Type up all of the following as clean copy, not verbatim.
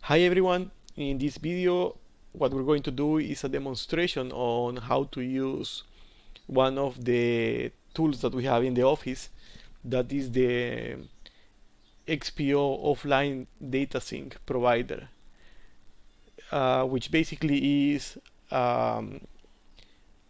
Hi everyone, in this video what we're going to do is a demonstration on how to use one of the tools that we have in the office, that is the XPO offline data sync provider, which basically is a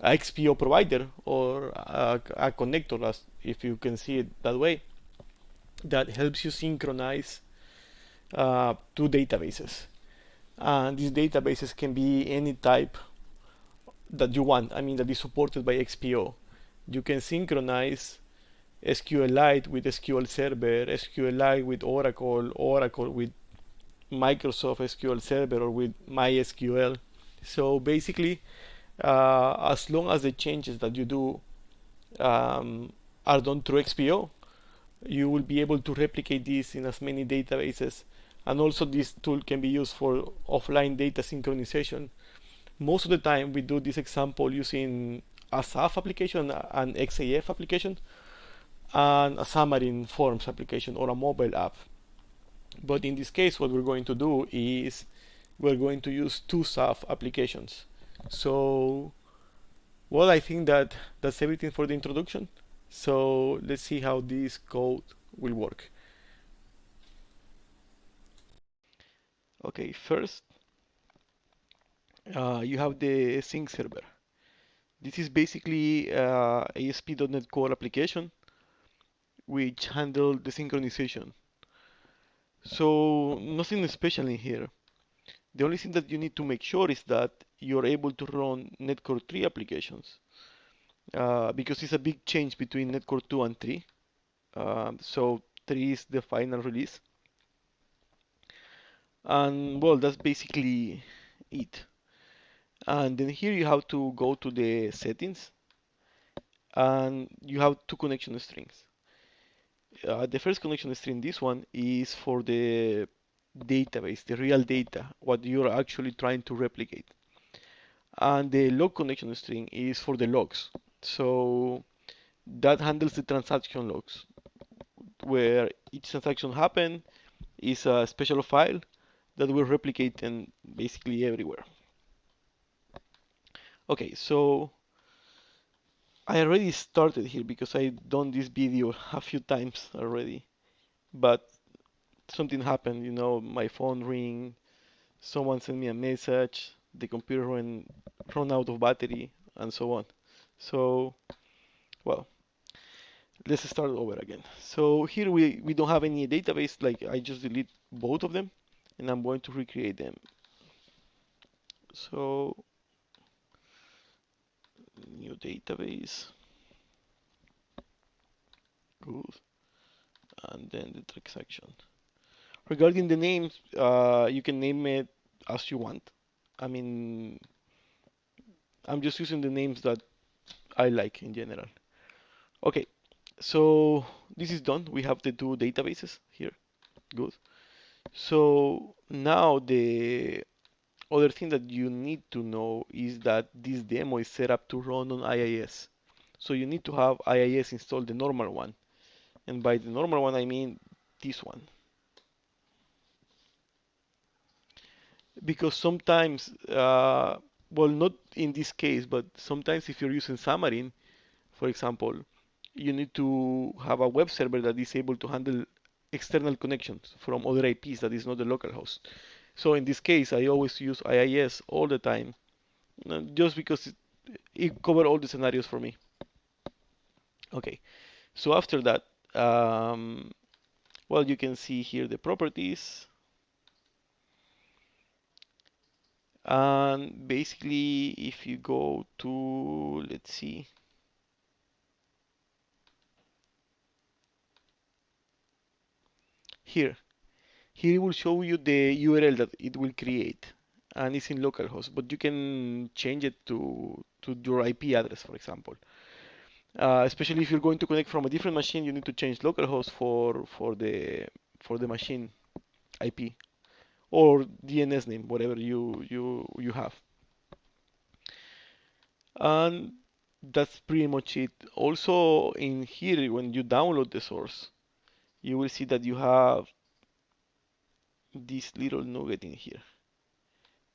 XPO provider or a connector, as if you can see it that way, that helps you synchronize two databases. And these databases can be any type that you want, that is supported by XPO. You can synchronize SQLite with SQL Server, SQLite with Oracle, Oracle with Microsoft SQL Server, or with MySQL. So basically, as long as the changes that you do are done through XPO, you will be able to replicate this in as many databases. And also this tool can be used for offline data synchronization. Most of the time we do this example using a XAF application, an XAF application, and a Xamarin Forms application or a mobile app. But in this case, what we're going to do is we're going to use two XAF applications. So, well, I think that's everything for the introduction. So let's see how this code will work. Okay, first you have the sync server. This is basically ASP.NET Core application which handle the synchronization. So nothing special in here. The only thing that you need to make sure is that you're able to run Netcore 3 applications, because it's a big change between Netcore 2 and 3. So 3 is the final release. And well, that's basically it. And then here you have to go to the settings, and you have two connection strings. The first connection string, this one, is for the database, the real data, what you're actually trying to replicate. And the log connection string is for the logs. So that handles the transaction logs, where each transaction happen is a special file that will replicate in basically everywhere. Okay, so I already started here because I've done this video a few times already, but something happened, my phone ring, someone sent me a message, the computer run out of battery, and so on. So, well, let's start over again. So here we don't have any database, like I just delete both of them, and I'm going to recreate them. So, new database, good, and then the transaction. Regarding the names, you can name it as you want. I mean, I'm just using the names that I like in general. Okay, so this is done. We have the two databases here. Good. So now the other thing that you need to know is that this demo is set up to run on IIS. So you need to have IIS installed, the normal one. And by the normal one, I mean this one. Because sometimes, well, not in this case, but sometimes if you're using Xamarin, for example, you need to have a web server that is able to handle external connections from other IPs that is not the local host. So in this case, I always use IIS all the time, just because it covers all the scenarios for me. Okay, so after that, well, you can see here the properties. And basically, if you go to, let's see, here, it will show you the URL that it will create, and it's in localhost, but you can change it to your IP address, for example. Especially if you're going to connect from a different machine, you need to change localhost for the machine IP or DNS name, whatever you have. And that's pretty much it. Also, in here, when you download the source, you will see that you have this little nugget in here,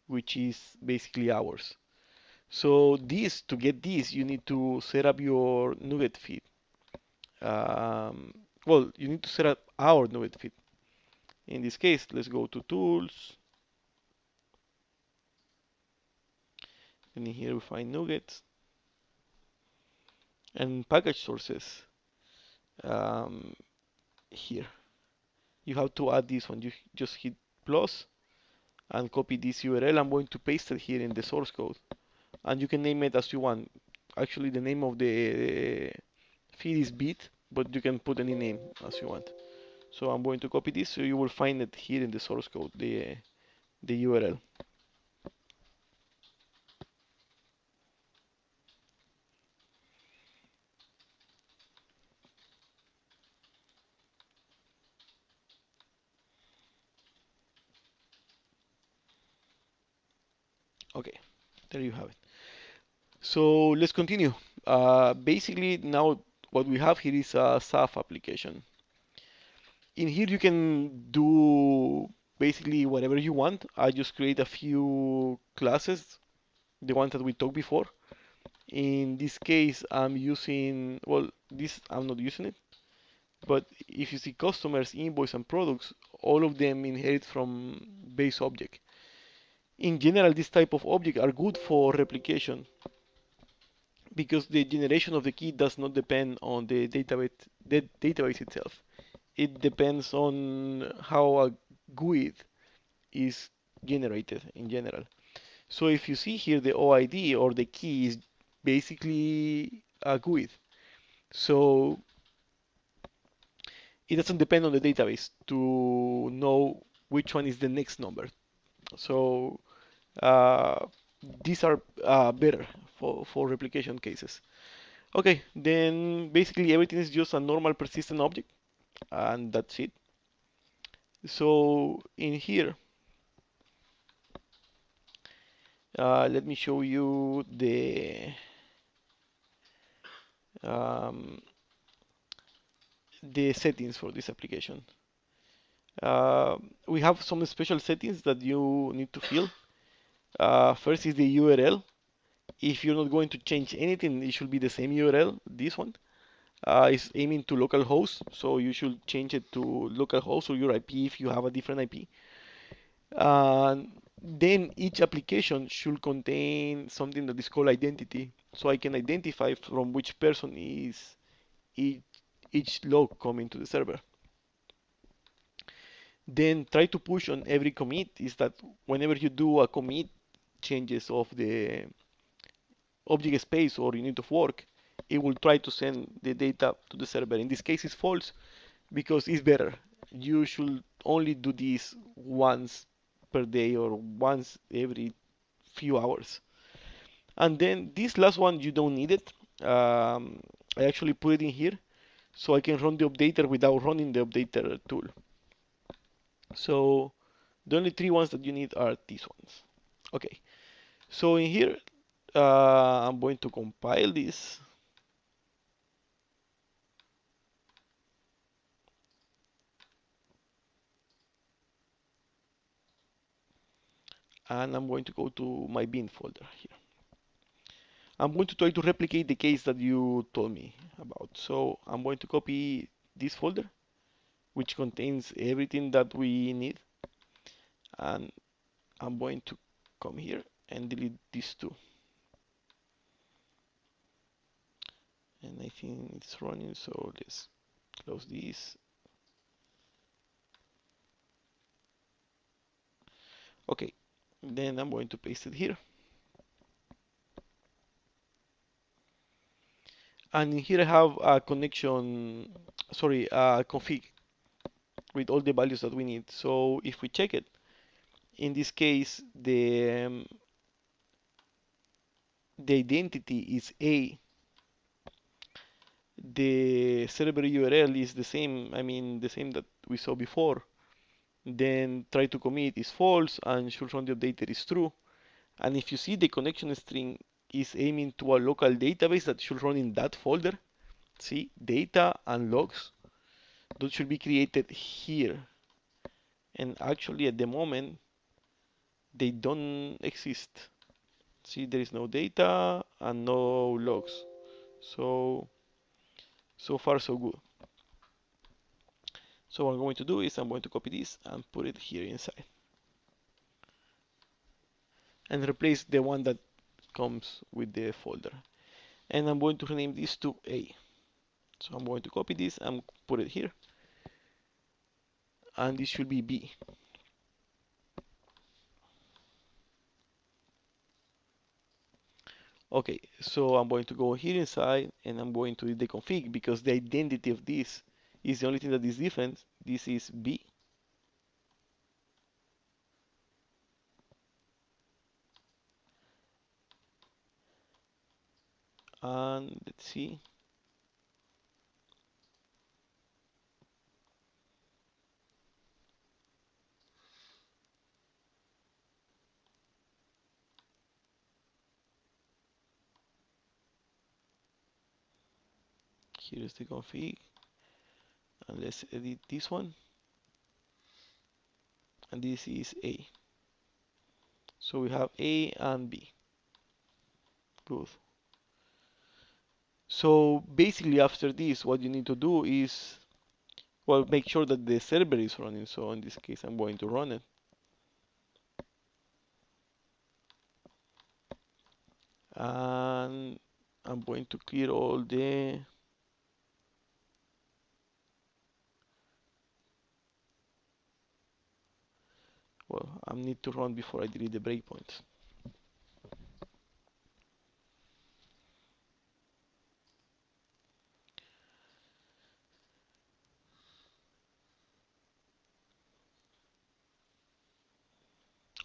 which is basically ours. So this, to get this, you need to set up your nugget feed. Um, well, you need to set up our nugget feed. In this case, let's go to tools, and in here we find nuggets and package sources. Um, here, you have to add this one. You just hit plus and copy this URL. I'm going to paste it here in the source code, and you can name it as you want. Actually, the name of the feed is bit, but you can put any name as you want. So I'm going to copy this, so you will find it here in the source code, the URL. Okay, there you have it. So let's continue. Basically, now what we have here is a XAF application. In here, you can do basically whatever you want. I just create a few classes, the ones that we talked before. In this case, I'm using, well, this I'm not using it, but if you see customers, invoice, and products, all of them inherit from base object. In general, this type of object are good for replication because the generation of the key does not depend on the database itself. It depends on how a GUID is generated in general. So if you see here, the OID or the key is basically a GUID. So it doesn't depend on the database to know which one is the next number. So uh, these are better for replication cases. Okay, then basically everything is just a normal persistent object, and that's it. So in here, let me show you um, the settings for this application. Uh, we have some special settings that you need to fill. First is the URL. If you're not going to change anything, it should be the same URL. This one is aiming to localhost, so you should change it to localhost or your IP if you have a different IP. Then each application should contain something that is called identity, so I can identify from which person is each, each log coming to the server. Then try to push on every commit is that whenever you do a commit changes of the object space or unit of work, it will try to send the data to the server. In this case, it's false because it's better. You should only do this once per day or once every few hours. And then this last one, you don't need it. I actually put it in here so I can run the updater without running the updater tool. So the only three ones that you need are these ones. Okay, so in here, I'm going to compile this. And I'm going to go to my bin folder here. I'm going to try to replicate the case that you told me about. So I'm going to copy this folder, which contains everything that we need. And I'm going to come here and delete these two. And I think it's running, so let's close this. Okay, then I'm going to paste it here. And in here I have a connection, sorry, a config with all the values that we need. So if we check it, in this case, the identity is A. The server URL is the same, I mean, the same that we saw before. Then try to commit is false and should run the updater is true. And if you see the connection string is aiming to a local database that should run in that folder, see, data and logs, those should be created here. And actually at the moment they don't exist. See, there is no data and no logs. So far so good. So what I'm going to do is I'm going to copy this and put it here inside and replace the one that comes with the folder. And I'm going to rename this to A. So I'm going to copy this and put it here. And this should be B. Okay, so I'm going to go here inside and I'm going to the config because the identity of this is the only thing that is different. This is B. And let's see. Here's the config. And let's edit this one. And this is A. So we have A and B. Good. So basically after this, what you need to do is, well, make sure that the server is running. So in this case, I'm going to run it. And I'm going to clear all the, well, I need to run before I delete the breakpoints.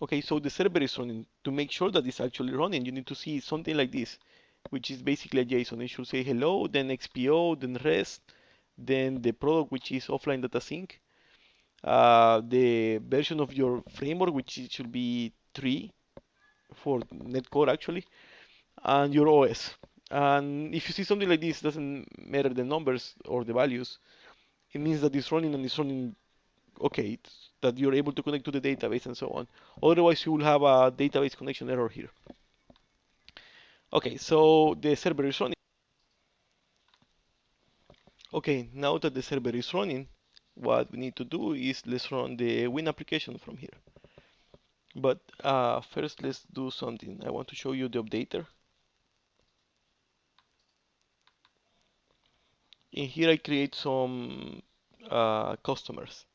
Okay, so the server is running. To make sure that it's actually running, you need to see something like this, which is basically a JSON. It should say hello, then XPO, then REST, then the product, which is offline data sync, the version of your framework, which should be 3 for netcore actually, and your OS. And if you see something like this, doesn't matter the numbers or the values, it means that it's running and it's running okay, that you're able to connect to the database and so on. Otherwise, you will have a database connection error here. Okay, so the server is running. Okay, now that the server is running, what we need to do is let's run the Win application from here. But first, let's do something. I want to show you the updater. In here, I create some customers.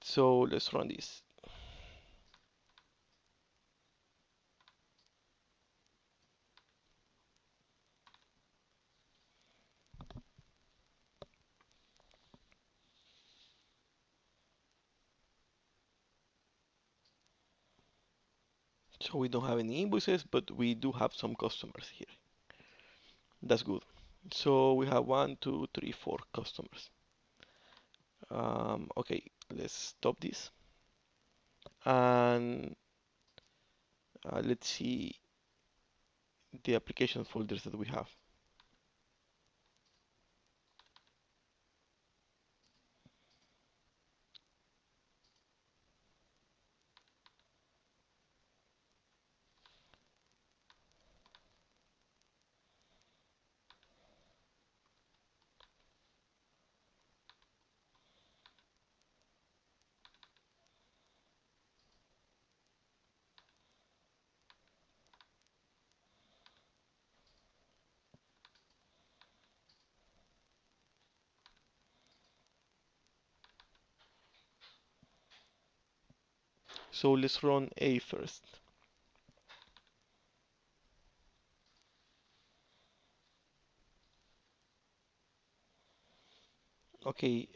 So let's run this. So we don't have any invoices, but we do have some customers here. That's good. So we have 1, 2, 3, 4 customers. Okay, let's stop this. And let's see the application folders that we have. So let's run A first. Okay,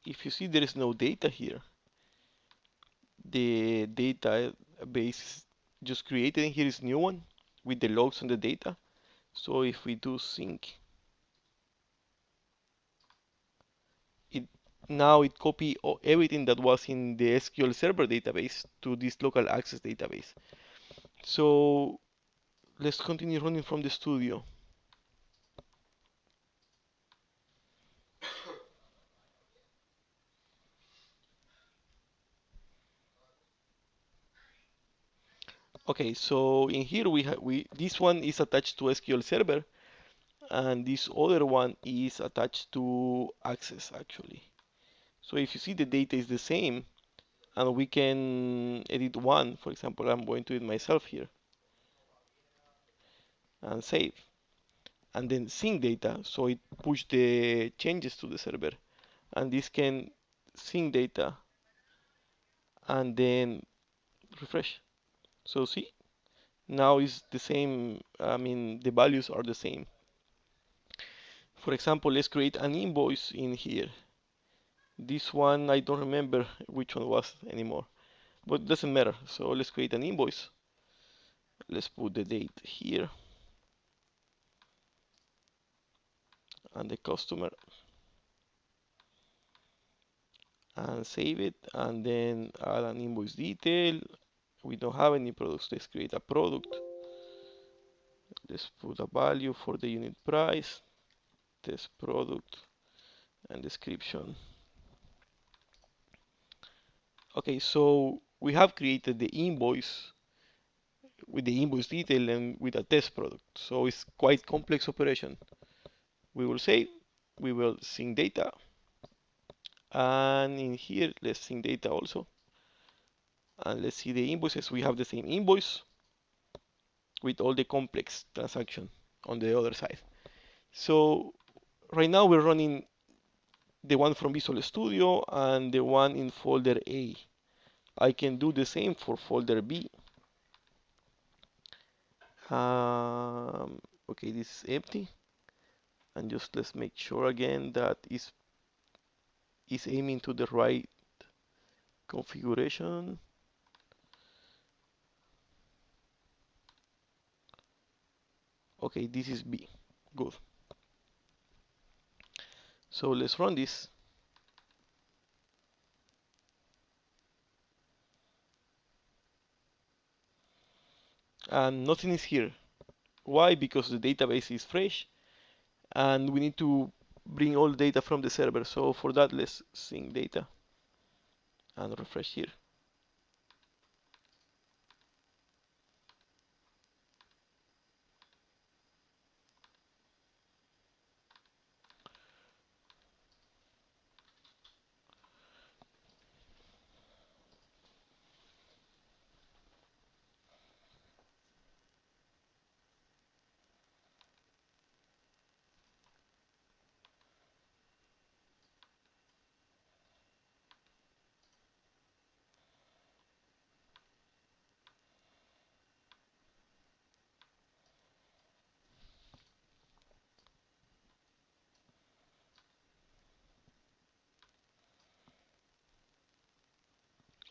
if you see there is no data here, the database is just created and here is new one with the logs and the data. So if we do sync, it now it copy everything that was in the SQL Server database to this local access database. So let's continue running from the studio. Okay, so in here we this one is attached to SQL Server, and this other one is attached to Access actually. So if you see, the data is the same, and we can edit one. For example, I'm going to edit myself here and save, and then sync data, so it push the changes to the server, and this can sync data and then refresh. So see, now is the same. I mean, the values are the same. For example, let's create an invoice in here. This one, I don't remember which one was anymore, but it doesn't matter. So let's create an invoice. Let's put the date here and the customer, and save it, and then add an invoice detail. We don't have any products. Let's create a product. Let's put a value for the unit price, test product, and description. Okay, so we have created the invoice with the invoice detail and with a test product. So it's quite complex operation. We will save, we will sync data, and in here let's sync data also. And let's see the invoices. We have the same invoice with all the complex transaction on the other side. So right now we're running the one from Visual Studio and the one in folder A. I can do the same for folder B. Okay, this is empty, and just let's make sure again that is aiming to the right configuration. Okay, this is B. Good. So let's run this. And nothing is here. Why? Because the database is fresh and we need to bring all data from the server. So for that, let's sync data and refresh here.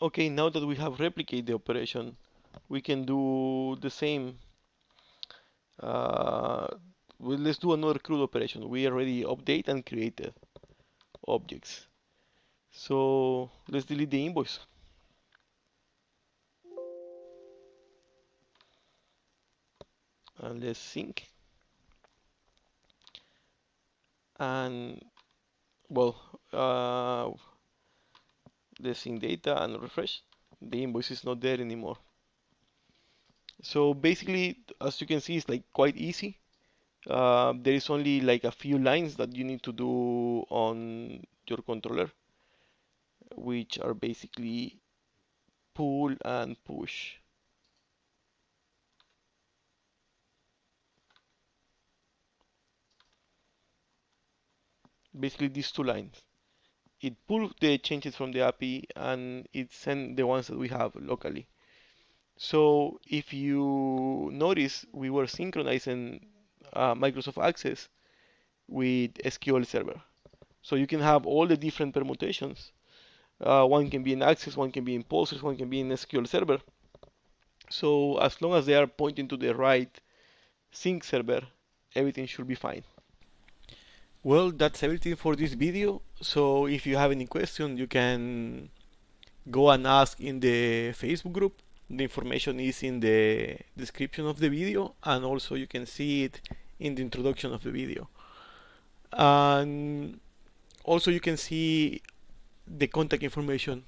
Okay, now that we have replicated the operation, we can do the same. Uh, well, let's do another CRUD operation. We already update and created objects. So let's delete the invoice and let's sync. And well, let's sync data and refresh. The invoice is not there anymore. So basically, as you can see, it's like quite easy. There is only like a few lines that you need to do on your controller, which are basically pull and push. Basically these two lines. It pulls the changes from the API and it sends the ones that we have locally. So if you notice, we were synchronizing Microsoft Access with SQL Server. So you can have all the different permutations. One can be in Access, one can be in Postgres, one can be in SQL Server. So as long as they are pointing to the right sync server, everything should be fine. Well, that's everything for this video. So if you have any question, you can go and ask in the Facebook group. The information is in the description of the video, and also you can see it in the introduction of the video. And also you can see the contact information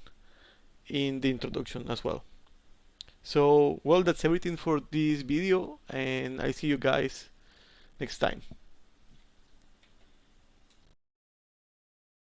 in the introduction as well. So, well, that's everything for this video, and I see you guys next time.